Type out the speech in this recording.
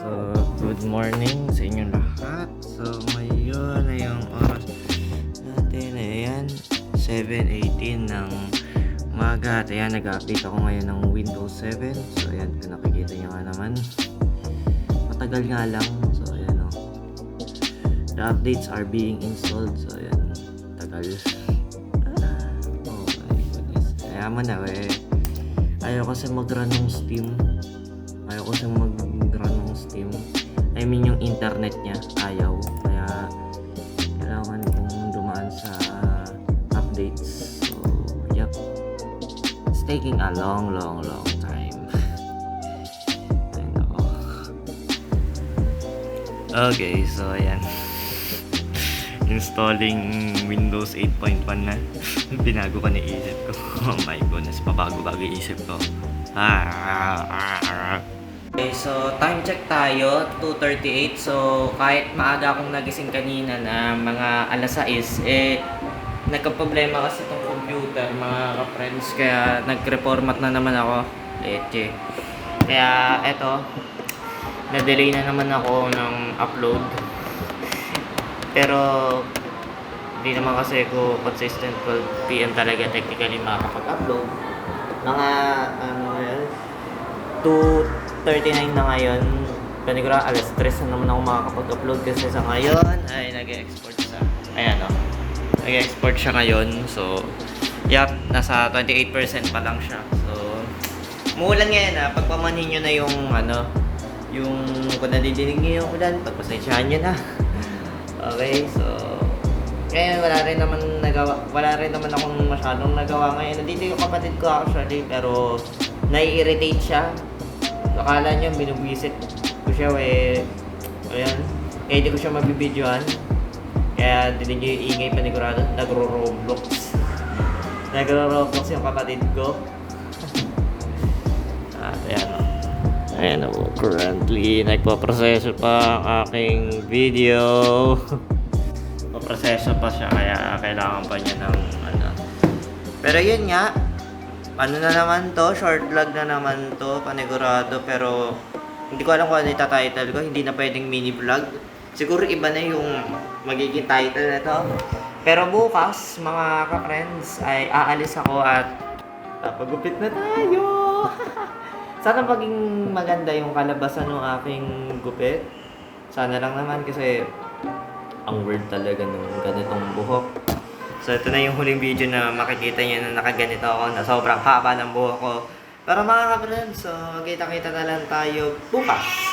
So, good morning sa inyong lahat. So, ngayon ay yung oras natin. Ayan, 7:18 ng umaga. At ayan, nag-update ako ngayon ng Windows 7. So, ayan, kung nakikita nyo nga naman. Matagal nga lang. So, ayan o. The updates are being installed. So, ayan, tagal. Oh my goodness. Kaya mo na, ayaw kasi mag-run ng Steam. I mean yung internet niya, ayaw. Kaya kailangan kong dumaan sa updates. So, yep. It's taking a long time. I know. Okay, so ayan. Installing Windows 8.1 na. Binago ko na isip ko. Oh my goodness, pabago-bago isip ko. Okay, so time check tayo, 2:38. So kahit maaga akong nagising kanina na mga alas 6, nagka-problema kasi itong computer, mga ka-friends. Kaya nag-reformat na naman ako. Leche. Kaya eto, na-delay na naman ako ng upload. Pero hindi naman kasi ako consistent. 12 PM talaga technically makakapag-upload. Mga 2:39 na ngayon. Panigura, alas 3 na naman ako makakapag-upload kasi sa ngayon ay nag-export sa nag-export siya ngayon. So, yep, nasa 28% pa lang siya. So, muulan ngayon pagpamanin nyo na yung yung kung nadidinig nyo yung ulan, pagpasensyahan nyo na. Okay, so kaya wala rin naman akong masyadong nagawa ngayon. Nandito yung kapatid ko actually, pero nai-irritate siya. Akala niya binubwisit ko siya ayan, hindi ko siya mabibidyoan. Kaya dinig niyo yung ingay, panigurado nagro-roblox yung kapatid ko. At ayan o, currently nagpaproseso pa ang aking video. Paproseso pa siya, kaya kailangan pa niya ng pero yun nga, na naman to, short vlog na naman to, panigurado. Pero hindi ko alam kung ano ita-title ko. Hindi na pwedeng mini vlog. Siguro iba na yung magiging title nito. Pero bukas, mga ka-friends, ay aalis ako at papagupit na tayo. Sana maging maganda yung kalabasan ng aking gupit. Sana lang naman kasi ang weird talaga ng ganitong buhok. So, ito na yung huling video na makikita nyo na nakaganito ako, na sobrang haba ng buhok ko. Pero mga ka-friends, so kita-kita na lang tayo bukas.